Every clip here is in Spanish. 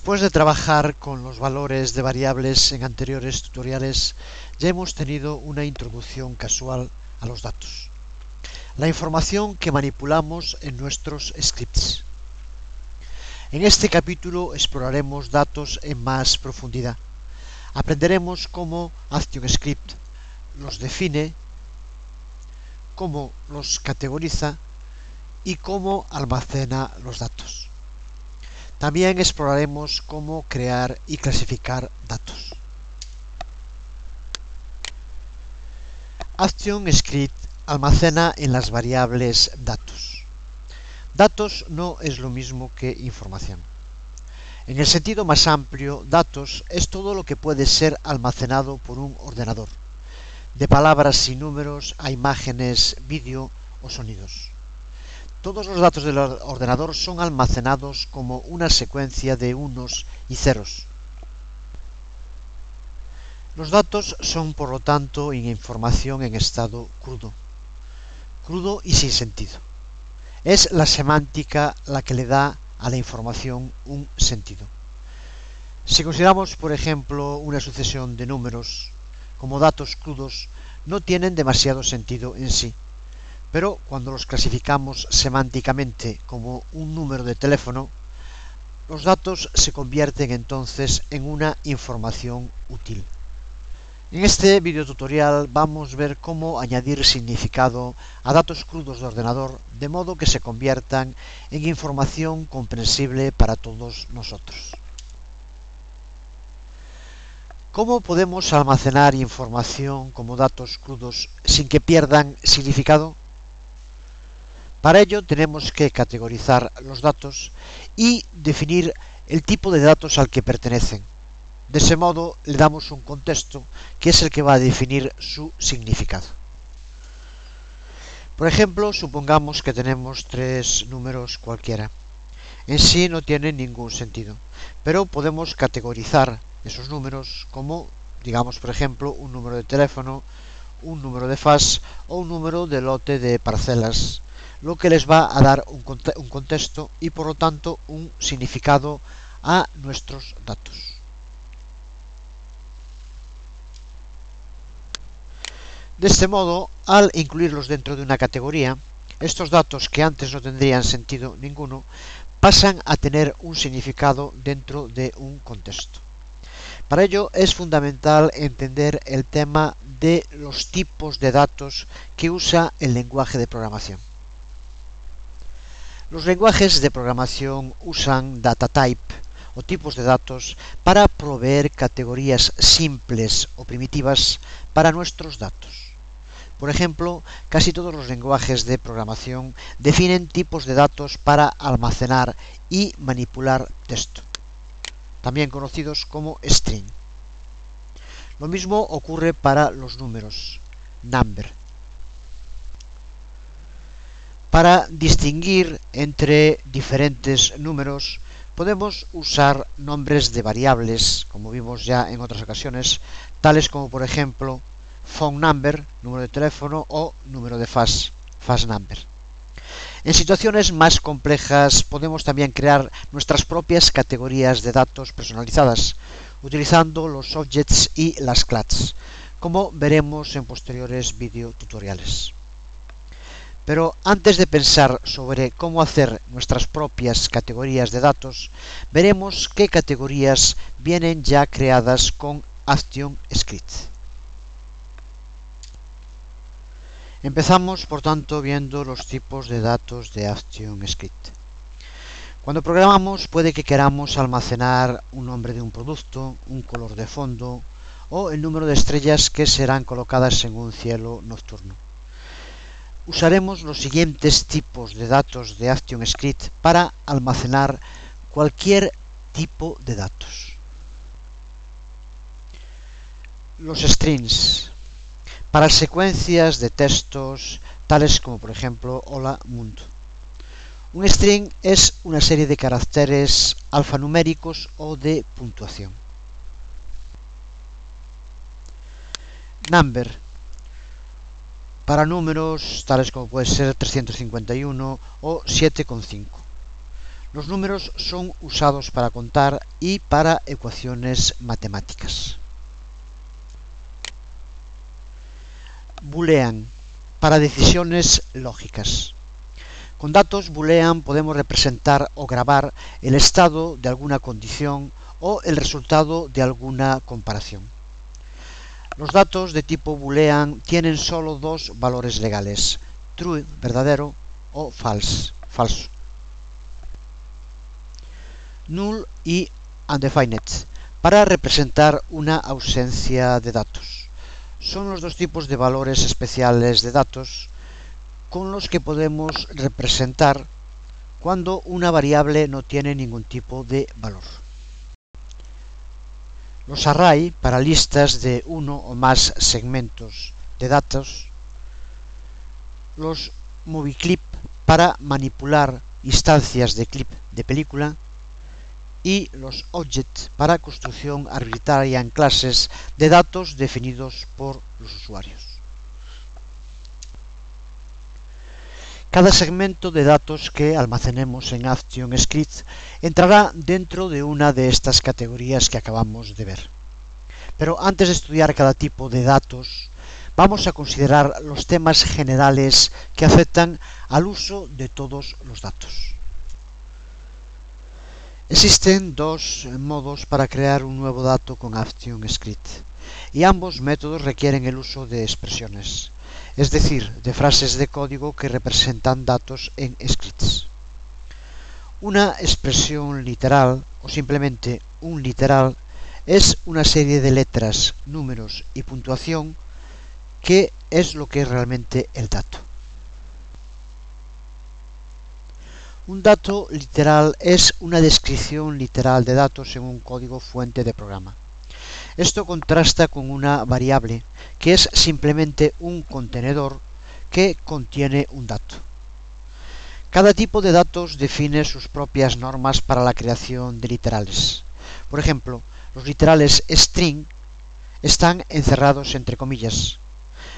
Después de trabajar con los valores de variables en anteriores tutoriales, ya hemos tenido una introducción casual a los datos, la información que manipulamos en nuestros scripts. En este capítulo exploraremos datos en más profundidad. Aprenderemos cómo ActionScript los define, cómo los categoriza y cómo almacena los datos. También exploraremos cómo crear y clasificar datos. ActionScript almacena en las variables datos. Datos no es lo mismo que información. En el sentido más amplio, datos es todo lo que puede ser almacenado por un ordenador, de palabras y números a imágenes, vídeo o sonidos. Todos los datos del ordenador son almacenados como una secuencia de unos y ceros. Los datos son, por lo tanto, información en estado crudo y sin sentido. Es la semántica la que le da a la información un sentido. Si consideramos, por ejemplo, una sucesión de números como datos crudos, no tienen demasiado sentido en sí. Pero cuando los clasificamos semánticamente como un número de teléfono, los datos se convierten entonces en una información útil. En este video tutorial vamos a ver cómo añadir significado a datos crudos de ordenador de modo que se conviertan en información comprensible para todos nosotros. ¿Cómo podemos almacenar información como datos crudos sin que pierdan significado? Para ello tenemos que categorizar los datos y definir el tipo de datos al que pertenecen. De ese modo le damos un contexto que es el que va a definir su significado. Por ejemplo, supongamos que tenemos tres números cualquiera. En sí no tienen ningún sentido, pero podemos categorizar esos números como, digamos, por ejemplo, un número de teléfono, un número de fax o un número de lote de parcelas, lo que les va a dar un contexto y por lo tanto un significado a nuestros datos. De este modo, al incluirlos dentro de una categoría, estos datos que antes no tendrían sentido ninguno pasan a tener un significado dentro de un contexto. Para ello es fundamental entender el tema de los tipos de datos que usa el lenguaje de programación. Los lenguajes de programación usan data type o tipos de datos para proveer categorías simples o primitivas para nuestros datos. Por ejemplo, casi todos los lenguajes de programación definen tipos de datos para almacenar y manipular texto, también conocidos como string. Lo mismo ocurre para los números, number. Para distinguir entre diferentes números, podemos usar nombres de variables, como vimos ya en otras ocasiones, tales como por ejemplo phone number, número de teléfono, o número de fax number. En situaciones más complejas podemos también crear nuestras propias categorías de datos personalizadas, utilizando los objects y las class, como veremos en posteriores videotutoriales. Pero antes de pensar sobre cómo hacer nuestras propias categorías de datos, veremos qué categorías vienen ya creadas con ActionScript. Empezamos, por tanto, viendo los tipos de datos de ActionScript. Cuando programamos, puede que queramos almacenar un nombre de un producto, un color de fondo o el número de estrellas que serán colocadas en un cielo nocturno. Usaremos los siguientes tipos de datos de ActionScript para almacenar cualquier tipo de datos. Los strings, para secuencias de textos tales como por ejemplo hola mundo. Un string es una serie de caracteres alfanuméricos o de puntuación. Number, para números tales como puede ser 351 o 7,5. Los números son usados para contar y para ecuaciones matemáticas. Boolean, para decisiones lógicas. Con datos boolean podemos representar o grabar el estado de alguna condición o el resultado de alguna comparación. Los datos de tipo boolean tienen solo dos valores legales: true, verdadero, o false, falso. Null y undefined, para representar una ausencia de datos. Son los dos tipos de valores especiales de datos con los que podemos representar cuando una variable no tiene ningún tipo de valor. Los array, para listas de uno o más segmentos de datos. Los movie-clip, para manipular instancias de clip de película. Y los object, para construcción arbitraria en clases de datos definidos por los usuarios. Cada segmento de datos que almacenemos en ActionScript entrará dentro de una de estas categorías que acabamos de ver. Pero antes de estudiar cada tipo de datos, vamos a considerar los temas generales que afectan al uso de todos los datos. Existen dos modos para crear un nuevo dato con ActionScript, y ambos métodos requieren el uso de expresiones, es decir, de frases de código que representan datos en scripts. Una expresión literal, o simplemente un literal, es una serie de letras, números y puntuación que es lo que es realmente el dato. Un dato literal es una descripción literal de datos en un código fuente de programa. Esto contrasta con una variable, que es simplemente un contenedor que contiene un dato. Cada tipo de datos define sus propias normas para la creación de literales. Por ejemplo, los literales string están encerrados entre comillas,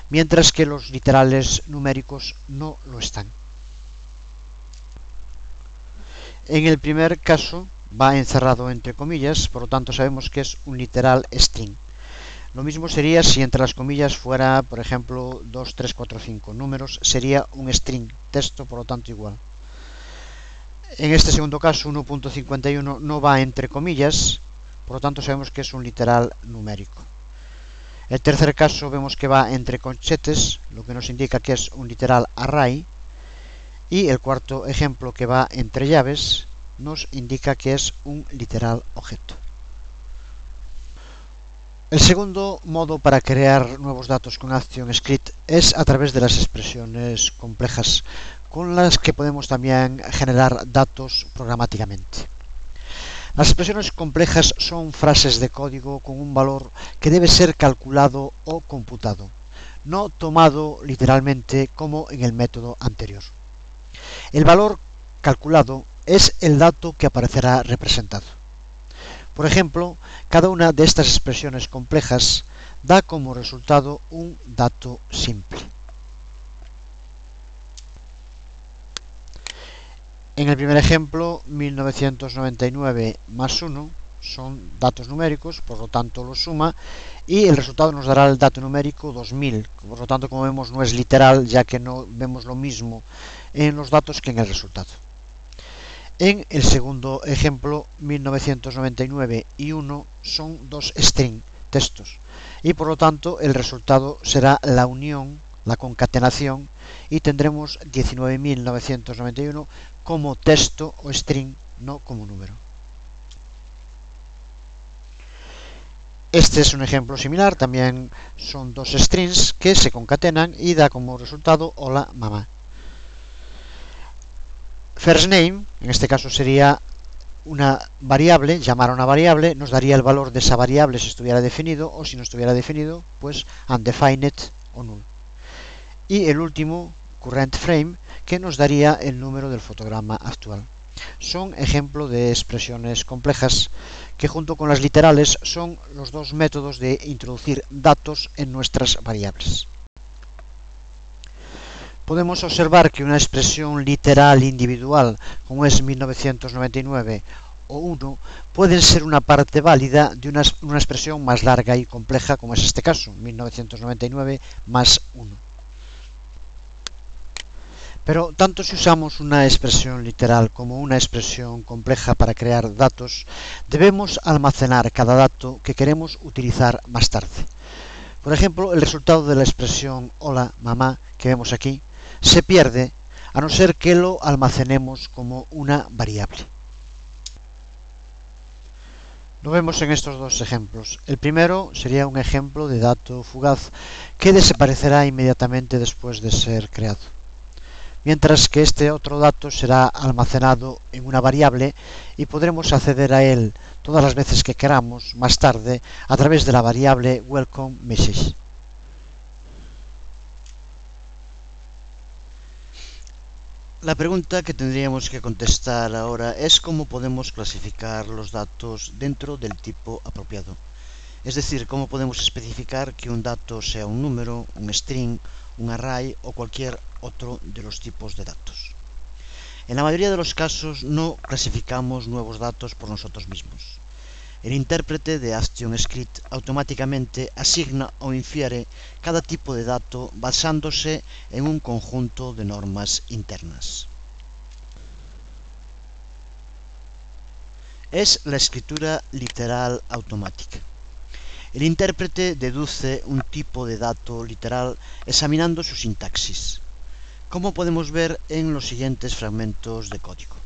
mientras que los literales numéricos no lo están. En el primer caso va encerrado entre comillas, por lo tanto sabemos que es un literal string. Lo mismo sería si entre las comillas fuera, por ejemplo, 2, 3, 4, 5 números, sería un string texto, por lo tanto igual. En este segundo caso, 1.51 no va entre comillas, por lo tanto sabemos que es un literal numérico. El tercer caso vemos que va entre corchetes, lo que nos indica que es un literal array. Y el cuarto ejemplo, que va entre llaves, nos indica que es un literal objeto. El segundo modo para crear nuevos datos con ActionScript es a través de las expresiones complejas, con las que podemos también generar datos programáticamente. Las expresiones complejas son frases de código con un valor que debe ser calculado o computado, no tomado literalmente como en el método anterior. El valor calculado es el dato que aparecerá representado. Por ejemplo, cada una de estas expresiones complejas da como resultado un dato simple. En el primer ejemplo, 1999 más 1 son datos numéricos, por lo tanto lo suma, y el resultado nos dará el dato numérico 2000. Por lo tanto, como vemos, no es literal, ya que no vemos lo mismo en los datos que en el resultado. En el segundo ejemplo, 1999 y 1 son dos string, textos, y por lo tanto el resultado será la unión, la concatenación, y tendremos 19.991 como texto o string, no como número. Este es un ejemplo similar, también son dos strings que se concatenan y da como resultado hola mamá. First name, en este caso sería una variable, llamar a una variable, nos daría el valor de esa variable si estuviera definido, o si no estuviera definido, pues undefined o null. Y el último, current frame, que nos daría el número del fotograma actual. Son ejemplos de expresiones complejas que junto con las literales son los dos métodos de introducir datos en nuestras variables. podemos observar que una expresión literal individual, como es 1999 o 1, pueden ser una parte válida de una expresión más larga y compleja, como es este caso, 1999 más 1. Pero tanto si usamos una expresión literal como una expresión compleja para crear datos, debemos almacenar cada dato que queremos utilizar más tarde. Por ejemplo, el resultado de la expresión hola, mamá, que vemos aquí, se pierde a no ser que lo almacenemos como una variable. Lo vemos en estos dos ejemplos. El primero sería un ejemplo de dato fugaz que desaparecerá inmediatamente después de ser creado, mientras que este otro dato será almacenado en una variable y podremos acceder a él todas las veces que queramos más tarde a través de la variable welcome message. La pregunta que tendríamos que contestar ahora es cómo podemos clasificar los datos dentro del tipo apropiado. Es decir, cómo podemos especificar que un dato sea un número, un string, un array o cualquier otro de los tipos de datos. En la mayoría de los casos no clasificamos nuevos datos por nosotros mismos. El intérprete de ActionScript automáticamente asigna o infiere cada tipo de dato basándose en un conjunto de normas internas. Es la escritura literal automática. El intérprete deduce un tipo de dato literal examinando su sintaxis, como podemos ver en los siguientes fragmentos de código.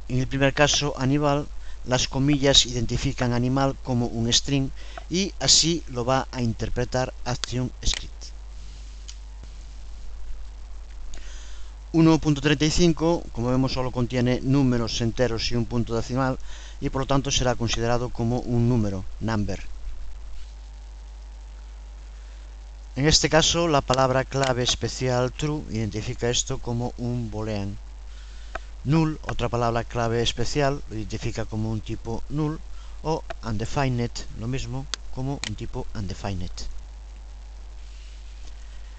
En el primer caso, animal, las comillas identifican animal como un string y así lo va a interpretar ActionScript. 1.35, como vemos, solo contiene números enteros y un punto decimal y por lo tanto será considerado como un número, number. En este caso, la palabra clave especial true identifica esto como un boolean. Null, otra palabra clave especial, lo identifica como un tipo null, o undefined, lo mismo, como un tipo undefined.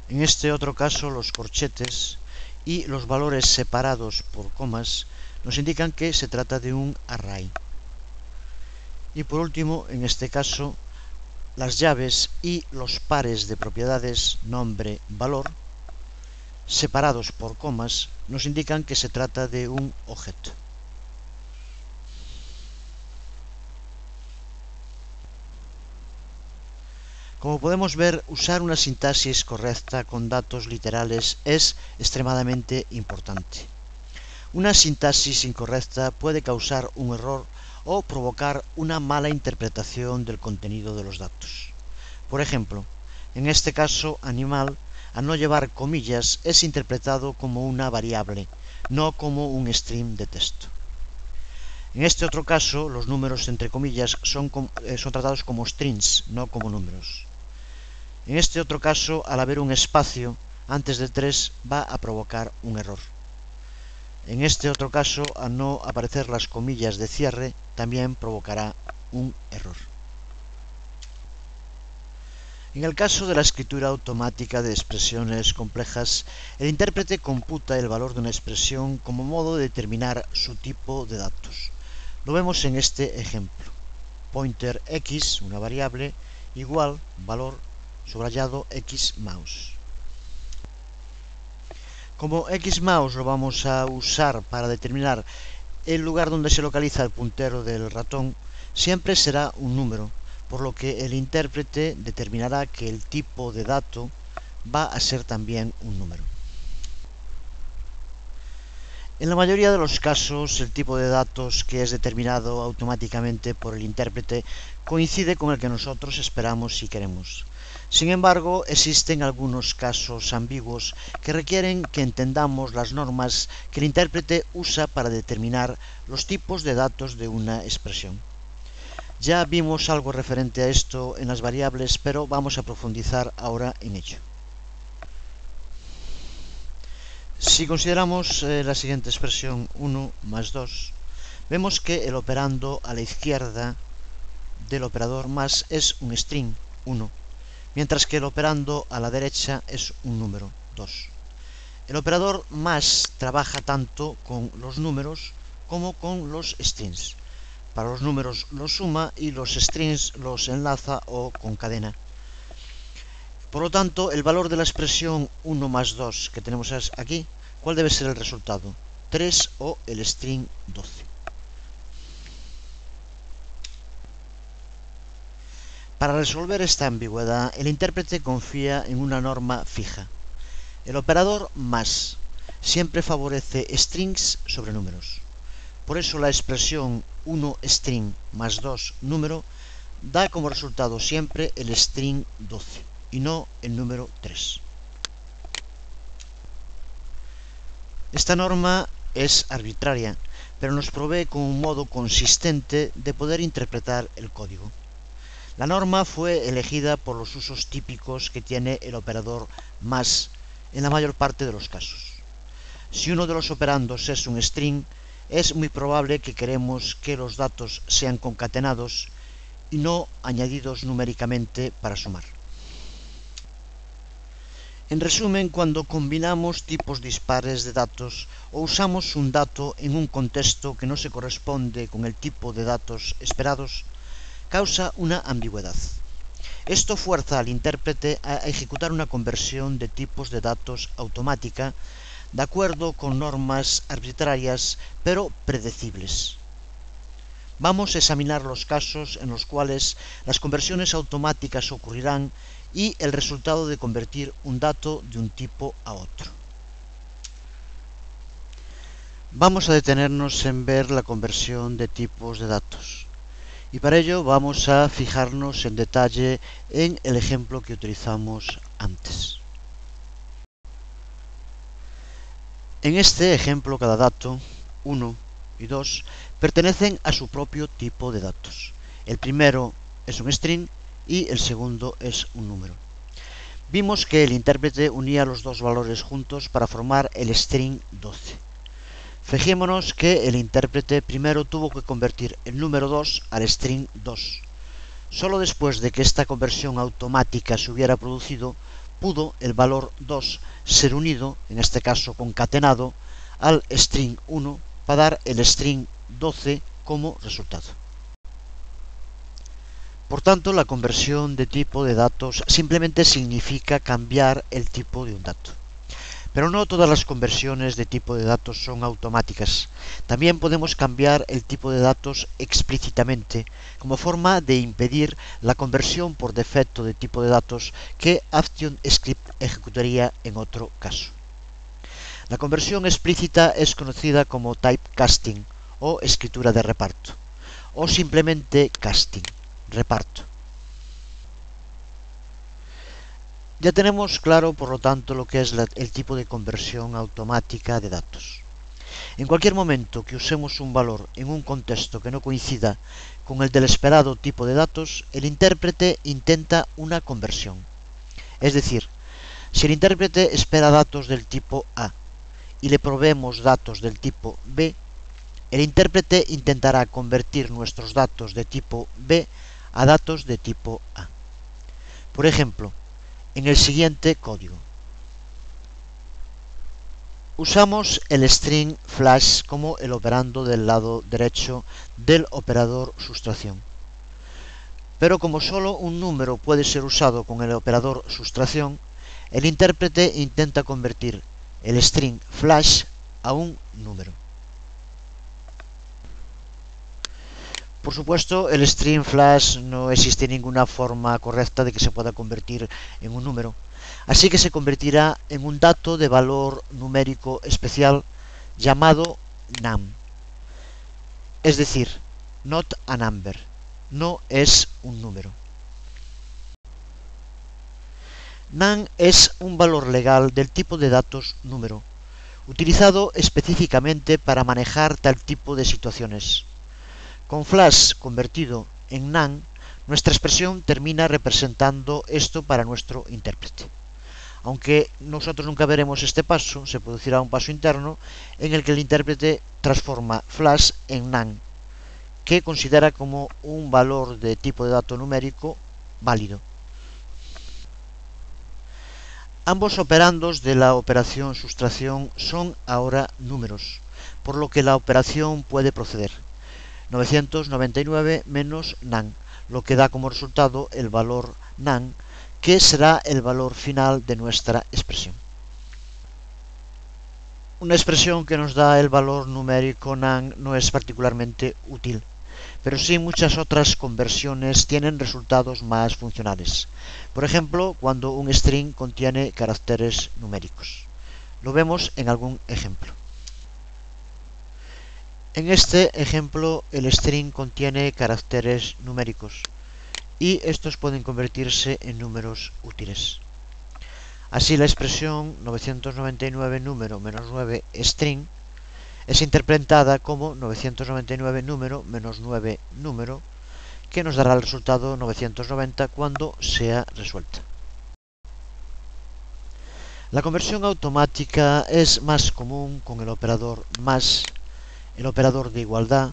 En este otro caso, los corchetes y los valores separados por comas nos indican que se trata de un array. Y por último, en este caso, las llaves y los pares de propiedades nombre-valor separados por comas nos indican que se trata de un objeto. Como podemos ver, usar una sintaxis correcta con datos literales es extremadamente importante. Una sintaxis incorrecta puede causar un error o provocar una mala interpretación del contenido de los datos. Por ejemplo, en este caso, animal, al no llevar comillas, es interpretado como una variable, no como un string de texto. En este otro caso, los números entre comillas son tratados como strings, no como números. En este otro caso, al haber un espacio antes de 3, va a provocar un error. En este otro caso, al no aparecer las comillas de cierre, también provocará un error. En el caso de la escritura automática de expresiones complejas, el intérprete computa el valor de una expresión como modo de determinar su tipo de datos. Lo vemos en este ejemplo. Pointer x, una variable, igual valor subrayado x mouse. Como x mouse lo vamos a usar para determinar el lugar donde se localiza el puntero del ratón, siempre será un número, por lo que el intérprete determinará que el tipo de dato va a ser también un número. En la mayoría de los casos, el tipo de datos que es determinado automáticamente por el intérprete coincide con el que nosotros esperamos y queremos. Sin embargo, existen algunos casos ambiguos que requieren que entendamos las normas que el intérprete usa para determinar los tipos de datos de una expresión. Ya vimos algo referente a esto en las variables, pero vamos a profundizar ahora en ello. Si consideramos la siguiente expresión 1 más 2, vemos que el operando a la izquierda del operador más es un string 1, mientras que el operando a la derecha es un número 2. El operador más trabaja tanto con los números como con los strings. Para los números los suma y los strings los enlaza o concadena. Por lo tanto, el valor de la expresión 1 más 2 que tenemos aquí, ¿cuál debe ser el resultado? 3 o el string 12. Para resolver esta ambigüedad, el intérprete confía en una norma fija. El operador más siempre favorece strings sobre números. Por eso la expresión 1 string más 2 número da como resultado siempre el string 12 y no el número 3. Esta norma es arbitraria, pero nos provee con un modo consistente de poder interpretar el código. La norma fue elegida por los usos típicos que tiene el operador más en la mayor parte de los casos. Si uno de los operandos es un string, es muy probable que queremos que los datos sean concatenados y no añadidos numéricamente para sumar. En resumen, cuando combinamos tipos dispares de datos o usamos un dato en un contexto que no se corresponde con el tipo de datos esperados, causa una ambigüedad. Esto fuerza al intérprete a ejecutar una conversión de tipos de datos automática de acuerdo con normas arbitrarias pero predecibles. Vamos a examinar los casos en los cuales las conversiones automáticas ocurrirán y el resultado de convertir un dato de un tipo a otro. Vamos a detenernos en ver la conversión de tipos de datos. Y para ello vamos a fijarnos en detalle en el ejemplo que utilizamos antes. En este ejemplo cada dato, 1 y 2, pertenecen a su propio tipo de datos. El primero es un string y el segundo es un número. Vimos que el intérprete unía los dos valores juntos para formar el string 12. Fijémonos que el intérprete primero tuvo que convertir el número 2 al string 2. Solo después de que esta conversión automática se hubiera producido, pudo el valor 2 ser unido, en este caso concatenado, al string 1 para dar el string 12 como resultado. Por tanto, la conversión de tipo de datos simplemente significa cambiar el tipo de un dato. Pero no todas las conversiones de tipo de datos son automáticas. También podemos cambiar el tipo de datos explícitamente, como forma de impedir la conversión por defecto de tipo de datos que ActionScript ejecutaría en otro caso. La conversión explícita es conocida como typecasting o escritura de reparto, o simplemente casting, reparto. Ya tenemos claro, por lo tanto, lo que es el tipo de conversión automática de datos. En cualquier momento que usemos un valor en un contexto que no coincida con el del esperado tipo de datos, el intérprete intenta una conversión. Es decir, si el intérprete espera datos del tipo A y le proveemos datos del tipo B, el intérprete intentará convertir nuestros datos de tipo B a datos de tipo A. Por ejemplo, en el siguiente código. Usamos el string flash como el operando del lado derecho del operador sustracción. Pero como solo un número puede ser usado con el operador sustracción, el intérprete intenta convertir el string flash a un número. Por supuesto, el string flash no existe ninguna forma correcta de que se pueda convertir en un número, así que se convertirá en un dato de valor numérico especial llamado num. Es decir, not a number, no es un número. Num es un valor legal del tipo de datos número, utilizado específicamente para manejar tal tipo de situaciones. Con flash convertido en num, nuestra expresión termina representando esto para nuestro intérprete. Aunque nosotros nunca veremos este paso, se producirá un paso interno en el que el intérprete transforma flash en num, que considera como un valor de tipo de dato numérico válido. Ambos operandos de la operación sustracción son ahora números, por lo que la operación puede proceder. 999 menos nan, lo que da como resultado el valor nan, que será el valor final de nuestra expresión. Una expresión que nos da el valor numérico nan no es particularmente útil, pero sí muchas otras conversiones tienen resultados más funcionales. Por ejemplo, cuando un string contiene caracteres numéricos. Lo vemos en algún ejemplo. En este ejemplo, el string contiene caracteres numéricos y estos pueden convertirse en números útiles. Así, la expresión 999 número menos 9 string es interpretada como 999 número menos 9 número, que nos dará el resultado 990 cuando sea resuelta. La conversión automática es más común con el operador más, el operador de igualdad,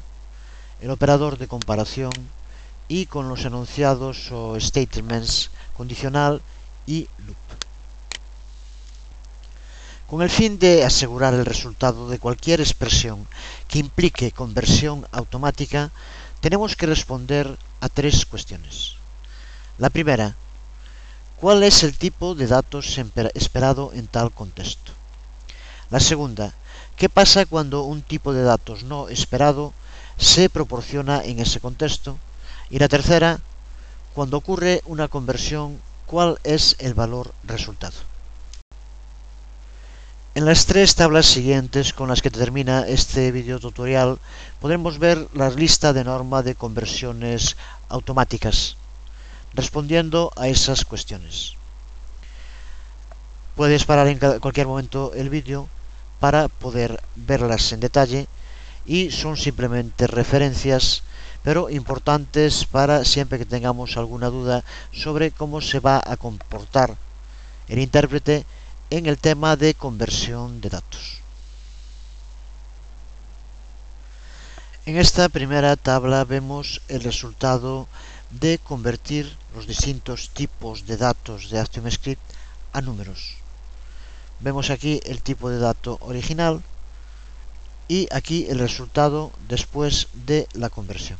el operador de comparación y con los enunciados o statements condicional y loop. Con el fin de asegurar el resultado de cualquier expresión que implique conversión automática, tenemos que responder a tres cuestiones. La primera, ¿cuál es el tipo de datos esperado en tal contexto? La segunda, ¿qué pasa cuando un tipo de datos no esperado se proporciona en ese contexto? Y la tercera, cuando ocurre una conversión, ¿cuál es el valor resultado? En las tres tablas siguientes con las que termina este video tutorial podremos ver la lista de norma de conversiones automáticas, respondiendo a esas cuestiones. Puedes parar en cualquier momento el vídeo para poder verlas en detalle y son simplemente referencias, pero importantes para siempre que tengamos alguna duda sobre cómo se va a comportar el intérprete en el tema de conversión de datos. En esta primera tabla vemos el resultado de convertir los distintos tipos de datos de ActionScript a números. Vemos aquí el tipo de dato original y aquí el resultado después de la conversión.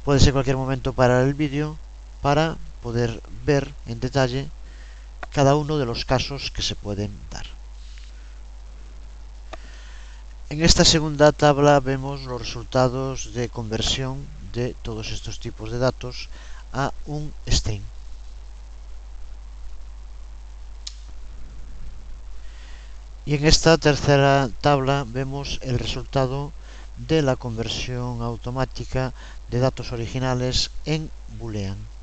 Puedes en cualquier momento parar el vídeo para poder ver en detalle cada uno de los casos que se pueden dar. En esta segunda tabla vemos los resultados de conversión de todos estos tipos de datos a un string. Y en esta tercera tabla vemos el resultado de la conversión automática de datos originales en boolean.